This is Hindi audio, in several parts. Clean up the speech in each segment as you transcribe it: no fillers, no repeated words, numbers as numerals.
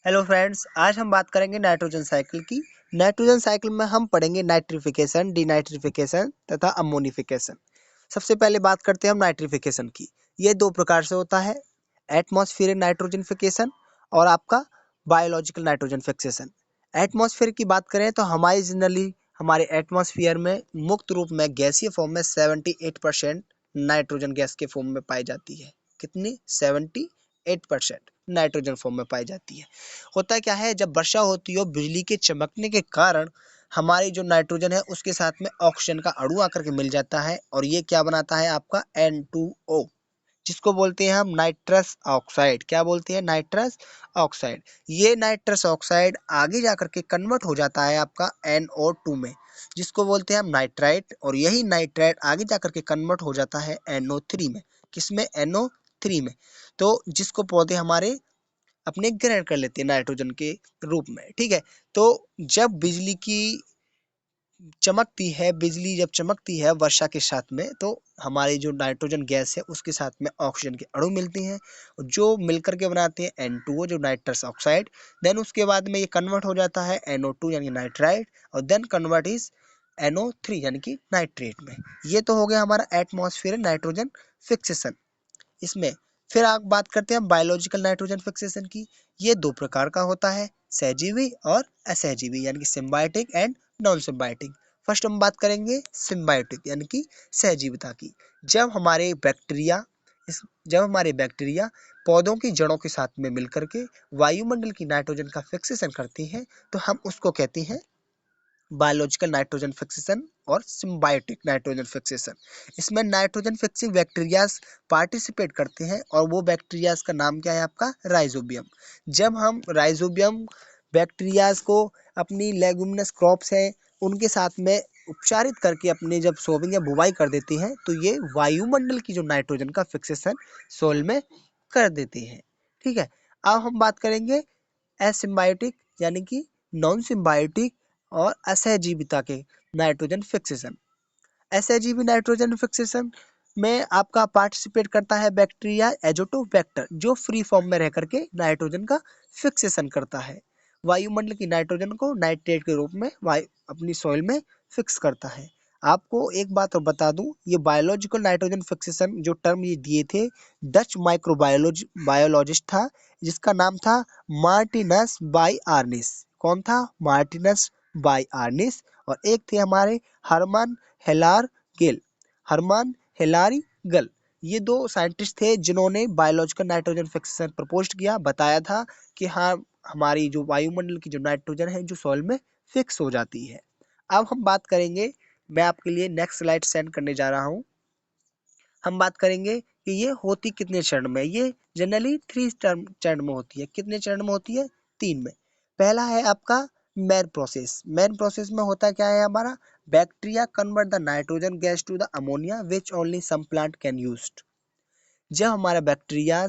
हेलो फ्रेंड्स, आज हम बात करेंगे नाइट्रोजन साइकिल की। नाइट्रोजन साइकिल में हम पढ़ेंगे नाइट्रिफिकेशन, डीनाइट्रिफिकेशन तथा अमोनिफिकेशन। सबसे पहले बात करते हैं हम नाइट्रिफिकेशन की। ये दो प्रकार से होता है, एटमॉस्फेरिक नाइट्रोजन फिकेशन और आपका बायोलॉजिकल नाइट्रोजन फिक्सेशन। एटमॉस्फेयर की बात करें तो हमारी जनरली हमारे एटमॉस्फेयर में मुक्त रूप में गैसीय फॉर्म में 78% नाइट्रोजन गैस के फॉर्म में पाई जाती है। कितनी? 78% नाइट्रोजन फॉर्म में पाई जाती है। होता क्या है, जब वर्षा होती है बिजली के चमकने के कारण हमारी जो नाइट्रोजन है उसके साथ में ऑक्सीजन का अणु आकर के मिल जाता है और ये क्या बनाता है आपका N2O, जिसको बोलते हैं हम नाइट्रस ऑक्साइड। क्या बोलते हैं? Nitrous oxide. ये नाइट्रस ऑक्साइड आगे जाकर के कन्वर्ट हो जाता है आपका NO2 में, जिसको बोलते हैं हम नाइट्राइट, और यही नाइट्राइट आगे जाकर के कन्वर्ट हो जाता है NO3 में। किसमें? NO3 में। तो जिसको पौधे हमारे अपने ग्रहण कर लेते हैं नाइट्रोजन के रूप में। ठीक है, तो जब बिजली की चमकती है, बिजली जब चमकती है वर्षा के साथ में, तो हमारी जो नाइट्रोजन गैस है उसके साथ में ऑक्सीजन के अणु मिलते हैं जो मिलकर के बनाते हैं N2O, जो नाइट्रस ऑक्साइड। देन उसके बाद में ये कन्वर्ट हो जाता है NO2 यानी नाइट्राइट, और देन कन्वर्ट इज NO3 यानी कि नाइट्रेट में। ये तो हो गया हमारा एटमॉस्फेयर नाइट्रोजन फिक्सेशन। इसमें फिर आप बात करते हैं बायोलॉजिकल नाइट्रोजन फिक्सेशन की। ये दो प्रकार का होता है, सहजीवी और असहजीवी, यानी कि symbiotic and non symbiotic. First हम बात करेंगे सिम्बायोटिक यानी कि सहजीविता की। जब हमारे बैक्टीरिया जब हमारे बैक्टीरिया पौधों की जड़ों के साथ में मिलकर के वायुमंडल की नाइट्रोजन का फिक्सेशन करती हैं, तो हम उसको कहते हैं बायोलॉजिकल नाइट्रोजन फिक्सेशन और सिम्बायोटिक नाइट्रोजन फिक्सेशन। इसमें नाइट्रोजन फिक्सिंग बैक्टीरियाज पार्टिसिपेट करते हैं और वो बैक्टीरियाज का नाम क्या है आपका? राइजोबियम। जब हम राइजोबियम बैक्टीरियाज को अपनी लेगुमिनस क्रॉप्स है उनके साथ में उपचारित करके अपने जब सोविंग या बुवाई कर देती हैं, तो ये वायुमंडल की जो नाइट्रोजन का फिक्सेशन सोल में कर देती हैं। ठीक है, अब हम बात करेंगे एसिम्बायोटिक यानी कि नॉन सिम्बायोटिक और असहजीविता के नाइट्रोजन फिक्सेशन। असहजीवी नाइट्रोजन फिक्सेशन में आपका पार्टिसिपेट करता है बैक्टीरिया एजोटोबैक्टर, जो फ्री फॉर्म में रह करके नाइट्रोजन का फिक्सेशन करता है, वायुमंडल की नाइट्रोजन को नाइट्रेट के रूप में अपनी सॉइल में फिक्स करता है। आपको एक बात और बता दूं, ये बायोलॉजिकल नाइट्रोजन फिक्सेशन जो टर्म ये दिए थे, डच बायोलॉजिस्ट था जिसका नाम था मार्टिनस बाई आर्निस। कौन था? मार्टिनस बाई आर्निस। और एक थे हमारे हरमन हेलार गेल, हरमन हेलारी गल। ये दो साइंटिस्ट थे जिन्होंने बायोलॉजिकल नाइट्रोजन फिक्सेशन प्रपोज किया, बताया था कि हाँ हमारी जो वायुमंडल की जो नाइट्रोजन है जो सॉइल में फिक्स हो जाती है। अब हम बात करेंगे, मैं आपके लिए नेक्स्ट स्लाइड सेंड करने जा रहा हूँ। हम बात करेंगे कि ये होती कितने चरण में। ये जनरली 3 चरण में होती है। कितने चरण में होती है? 3 में। पहला है आपका मेन प्रोसेस। मेन प्रोसेस में होता क्या है हमारा? Bacteria convert the nitrogen gas to the ammonia which only some plant can use. जब हमारा बैक्टीरिया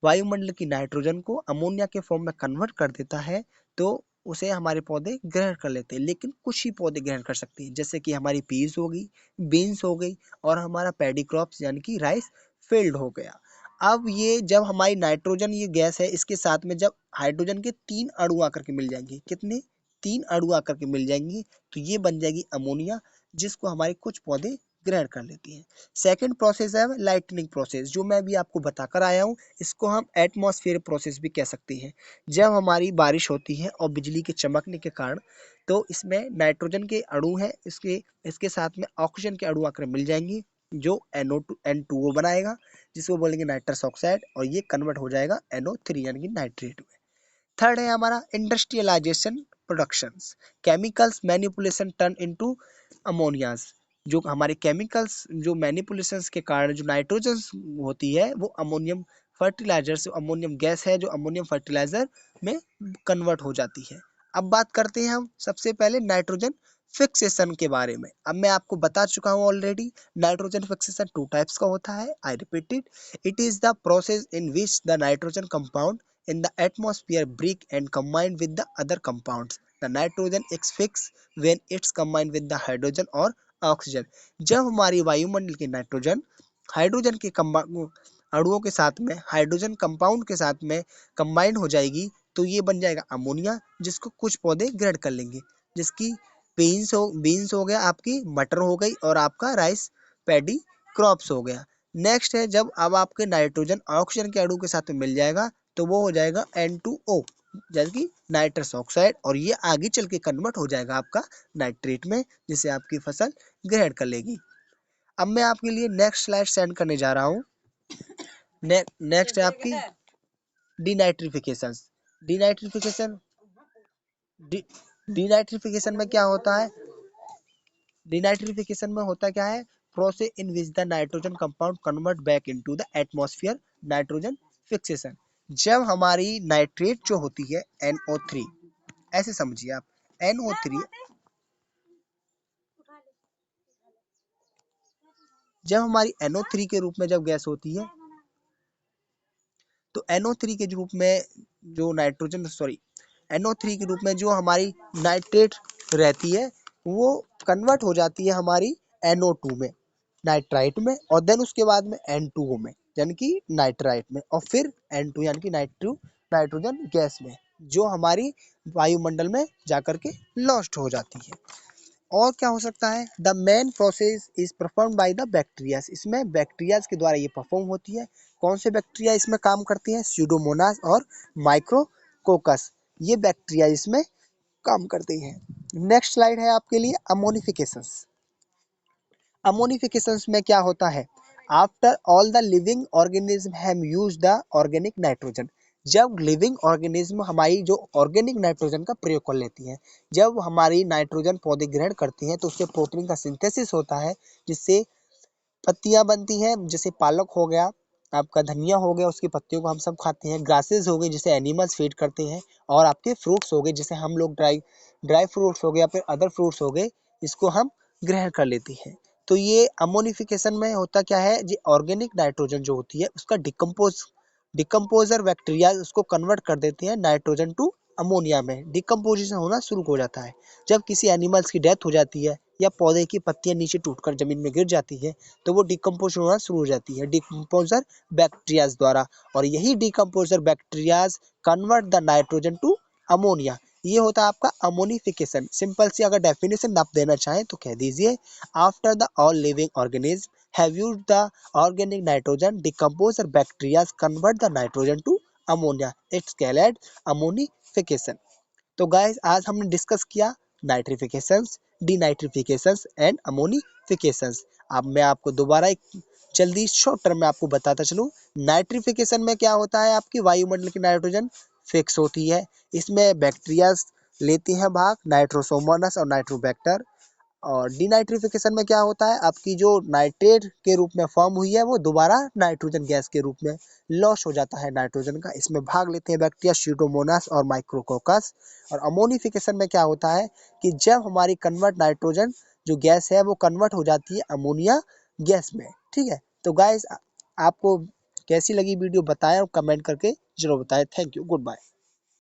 वायुमंडल की नाइट्रोजन को अमोनिया के फॉर्म में कन्वर्ट कर देता है, तो उसे हमारे पौधे ग्रहण कर लेते हैं, लेकिन कुछ ही पौधे ग्रहण कर सकते हैं, जैसे कि हमारी पीस हो गई, बीन्स हो गई, और हमारा पैडी क्रॉप्स यानी कि राइस फील्ड हो गया। अब ये जब हमारी नाइट्रोजन ये गैस है, इसके साथ में जब हाइड्रोजन के 3 अणु आकर के मिल जाएंगे, कितने? 3 अणु आकर के मिल जाएंगे, तो ये बन जाएगी अमोनिया, जिसको हमारे कुछ पौधे ग्रहण कर लेती हैं। सेकेंड प्रोसेस है लाइटनिंग प्रोसेस, जो मैं भी आपको बताकर आया हूँ। इसको हम एटमॉस्फेयर प्रोसेस भी कह सकते हैं। जब हमारी बारिश होती है और बिजली के चमकने के कारण, तो इसमें नाइट्रोजन के अणु है, इसके साथ में ऑक्सीजन के अणु आकर मिल जाएंगे, जो N2O बनाएगा, जिसको बोलेंगे नाइट्रस ऑक्साइड, और ये कन्वर्ट हो जाएगा NO3 यानी कि नाइट्रेट में। थर्ड है हमारा industrialisation productions, chemicals manipulation turn into ammonias. जो हमारे केमिकल्स जो मैनिपुलेशंस के कारण जो नाइट्रोजन होती है वो अमोनियम फर्टिलाइजर से, अमोनियम गैस है जो अमोनियम फर्टिलाइजर में कन्वर्ट हो जाती है। अब बात करते हैं हम सबसे पहले नाइट्रोजन फिक्सेशन के बारे में। अब मैं आपको बता चुका हूँ ऑलरेडी, नाइट्रोजन फिक्सेशन 2 टाइप्स का होता है। I repeat it is the process in which the nitrogen compound in the atmosphere break and combine with the other compounds. The nitrogen is fixed when it's combined with the hydrogen or oxygen. जब हमारी वायुमंडल की नाइट्रोजन हाइड्रोजन के अणुओं के साथ में, हाइड्रोजन कंपाउंड के साथ में कंबाइंड हो जाएगी, तो ये बन जाएगा अमोनिया, जिसको कुछ पौधे ग्रेड कर लेंगे, जिसकी बीन्स हो गया, आपकी मटर हो गई और आपका राइस पैडी क्रॉप्स हो गया। नेक्स्ट है जब अब आपके नाइट्रोजन ऑक्सीजन के अणु के साथ में मिल जाएगा तो वो हो जाएगा N2O, जैसे कि नाइट्रस ऑक्साइड, और ये आगे चल के कन्वर्ट हो जाएगा आपका नाइट्रेट में, जिसे आपकी फसल ग्रहण कर लेगी। अब मैं आपके लिए नेक्स्ट स्लाइड सेंड करने जा रहा हूँ। नेक्स्ट है आपकी डिनाइट्रिफिकेशन। डिनाइट्रिफिकेशन डिनाइट्रिफिकेशन में क्या होता है? डिनाइट्रिफिकेशन में होता क्या है? Process in which the nitrogen compound convert back into the atmosphere nitrogen fixation. जब हमारी नाइट्रेट जो होती है NO3, ऐसे समझिए आप, NO3 जब हमारी NO3 के रूप में जब गैस होती है तो NO3 के रूप में जो NO3 के रूप में जो हमारी नाइट्रेट रहती है वो कन्वर्ट हो जाती है हमारी NO2 में, नाइट्राइट में, और देन उसके बाद में N2O में यानी कि नाइट्राइट में, और फिर N2 यानी कि नाइट्रोजन गैस में, जो हमारी वायुमंडल में जाकर के लॉस्ट हो जाती है। और क्या हो सकता है? The main process is perform by the bacteria. इसमें बैक्टीरिया के द्वारा ये परफॉर्म होती है। कौन से बैक्टीरिया इसमें काम करती हैं? स्यूडोमोनास और माइक्रोकोकस, ये बैक्टीरिया इसमें काम करती हैं। नेक्स्ट स्लाइड है आपके लिए अमोनिफिकेशंस। अमोनिफिकेशंस में क्या होता है? After all the living organism have used the organic nitrogen. जब लिविंग ऑर्गेनिज्म हमारी जो ऑर्गेनिक नाइट्रोजन का प्रयोग कर लेती हैं, जब हमारी नाइट्रोजन पौधे ग्रहण करती हैं तो उससे प्रोटीन का सिंथेसिस होता है, जिससे पत्तियां बनती हैं, जैसे पालक हो गया, आपका धनिया हो गया, उसकी पत्तियों को हम सब खाते हैं। ग्रासेस हो गए जिसे एनिमल्स फीड करते हैं, और आपके फ्रूट्स हो गए जिसे हम लोग ड्राई फ्रूट्स हो गए या फिर अदर फ्रूट्स हो गए, इसको हम ग्रहण कर लेती हैं। तो ये अमोनिफिकेशन में होता क्या है? ये ऑर्गेनिक नाइट्रोजन जो होती है उसका डिकम्पोजर बैक्टीरिया उसको कन्वर्ट कर देते हैं नाइट्रोजन टू अमोनिया में। डिकम्पोजिशन होना शुरू हो जाता है। जब किसी एनिमल्स की डेथ हो जाती है या पौधे की पत्तियां नीचे टूटकर जमीन में गिर जाती है तो वो डिकम्पोज होना शुरू हो जाती है डिकम्पोजर बैक्टीरियाज द्वारा, और यही decomposer bacterias convert the nitrogen to ammonia. ये होता है आपका अमोनिफिकेशन। सिंपल सी अगर डेफिनेशन आप देना चाहें तो कह दीजिए, after the all living organism have used the organic nitrogen, decomposer bacteria convert the nitrogen to ammonia. It's called ammonification. तो गाइस आज हमने डिस्कस किया नाइट्रिफिकेशंस, डीनाइट्रिफिकेशंस एंड अमोनिफिकेशंस। अब मैं आपको दोबारा एक जल्दी शॉर्ट टर्म में आपको बताता चलूं। नाइट्रिफिकेशन में क्या होता है? आपकी वायुमंडल की नाइट्रोजन फिक्स होती है, इसमें बैक्टीरिया लेती हैं भाग, नाइट्रोसोमोनास और नाइट्रोबैक्टर। और डीनाइट्रिफिकेशन में क्या होता है? आपकी जो नाइट्रेट के रूप में फॉर्म हुई है वो दोबारा नाइट्रोजन गैस के रूप में लॉस हो जाता है नाइट्रोजन का। इसमें भाग लेते हैं बैक्टीरिया स्यूडोमोनास और माइक्रोकोकस। और अमोनिफिकेशन में क्या होता है कि जब हमारी कन्वर्ट नाइट्रोजन जो गैस है वो कन्वर्ट हो जाती है अमोनिया गैस में। ठीक है, तो गाइस आपको कैसी लगी वीडियो बताएं और कमेंट करके जरूर बताएं। Thank you, good bye.